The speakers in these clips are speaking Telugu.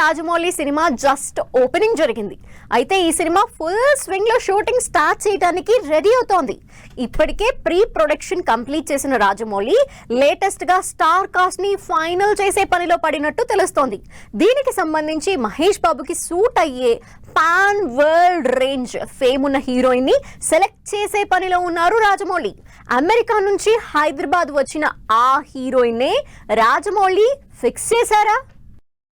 రాజమౌళి సినిమా జస్ట్ ఓపెనింగ్ జరిగింది. అయితే ఈ సినిమా ఫుల్ స్వింగ్ లో షూటింగ్ స్టార్ట్ చేయడానికి రెడీ అవుతోంది. ఇప్పటికే ప్రీ ప్రొడక్షన్ కంప్లీట్ చేసిన రాజమౌళి లేటెస్ట్ గా స్టార్ కాస్ట్ ని ఫైనల్ చేసే పనిలో పడినట్టు తెలుస్తోంది. దీనికి సంబంధించి మహేష్ బాబుకి సూట్ అయ్యే పాన్ వరల్డ్ రేంజ్ ఫేమ్ ఉన్న హీరోయిన్ ని సెలెక్ట్ చేసే పనిలో ఉన్నారు రాజమౌళి. అమెరికా నుంచి హైదరాబాద్ వచ్చిన ఆ హీరోయిన్ రాజమౌళి ఫిక్స్ చేశారా?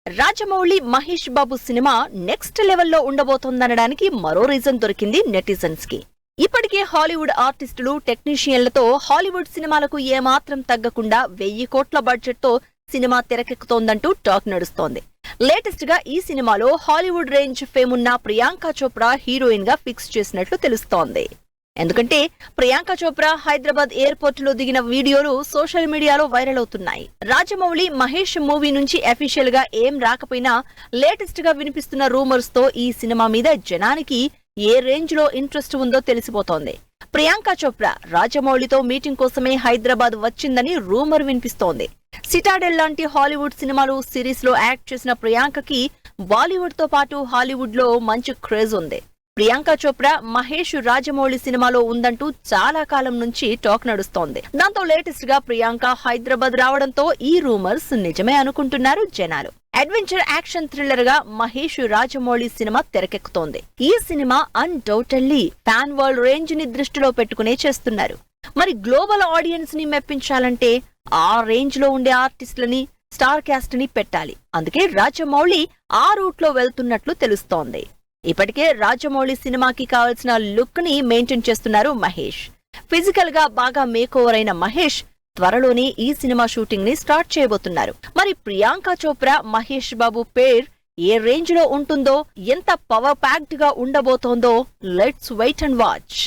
రాజమౌళి మహేష్ బాబు సినిమా నెక్స్ట్ లెవెల్లో ఉండబోతోందనడానికి మరో రీజన్ దొరికింది నెటిజన్స్ కి. ఇప్పటికే హాలీవుడ్ ఆర్టిస్టులు, టెక్నీషియన్లతో హాలీవుడ్ సినిమాలకు ఏమాత్రం తగ్గకుండా 1000 కోట్ల బడ్జెట్ తో సినిమా తెరకెక్కుతోందంటూ టాక్ నడుస్తోంది. లేటెస్ట్ గా ఈ సినిమాలో హాలీవుడ్ రేంజ్ ఫేమ్ ఉన్న ప్రియాంక చోప్రా హీరోయిన్ గా ఫిక్స్ చేసినట్లు తెలుస్తోంది. ఎందుకంటే ప్రియాంక చోప్రా హైదరాబాద్ ఎయిర్పోర్ట్ లో దిగిన వీడియోలు సోషల్ మీడియాలో వైరల్ అవుతున్నాయి. రాజమౌళి మహేష్ మూవీ నుంచి అఫీషియల్ గా ఏం రాకపోయినా లేటెస్ట్ గా వినిపిస్తున్న రూమర్స్ తో ఈ సినిమా మీద జనానికి ఏ రేంజ్ లో ఇంట్రెస్ట్ ఉందో తెలిసిపోతోంది. ప్రియాంక చోప్రా రాజమౌళితో మీటింగ్ కోసమే హైదరాబాద్ వచ్చిందని రూమర్ వినిపిస్తోంది. సిటాడెల్ లాంటి హాలీవుడ్ సినిమాలు, సిరీస్ లో యాక్ట్ చేసిన ప్రియాంకకి బాలీవుడ్ తో పాటు హాలీవుడ్ లో మంచి క్రేజ్ ఉంది. ప్రియాంక చోప్రా మహేష్ రాజమౌళి సినిమాలో ఉందంటూ చాలా కాలం నుంచి టాక్ నడుస్తోంది. దాంతో లేటెస్ట్ గా ప్రియాంక హైదరాబాద్ రావడంతో ఈ రూమర్స్ నిజమే అనుకుంటున్నారు జనాలు. అడ్వెంచర్ యాక్షన్ థ్రిల్లర్ గా మహేష్ రాజమౌళి సినిమా తెరకెక్కుతోంది. ఈ cinema undoubtedly fan world range ని దృష్టిలో పెట్టుకునే చేస్తున్నారు. మరి గ్లోబల్ ఆడియన్స్ ని మెప్పించాలంటే ఆ రేంజ్ లో ఉండే ఆర్టిస్టులని, స్టార్ క్యాస్ట్ ని పెట్టాలి. అందుకే రాజమౌళి ఆ రూట్ లో వెళ్తున్నట్లు తెలుస్తోంది. ఇప్పటికే రాజమౌళి సినిమాకి కావాల్సిన లుక్ ని మెయింటైన్ చేస్తున్నారు మహేష్. ఫిజికల్ గా బాగా మేకోవర్ అయిన మహేష్ త్వరలోనే ఈ సినిమా షూటింగ్ ని స్టార్ట్ చేయబోతున్నారు. మరి ప్రియాంక చోప్రా మహేష్ బాబు పేర్ ఏ రేంజ్ లో ఉంటుందో, ఎంత పవర్ ప్యాక్డ్ గా ఉండబోతోందో లెట్స్ వెయిట్ అండ్ వాచ్.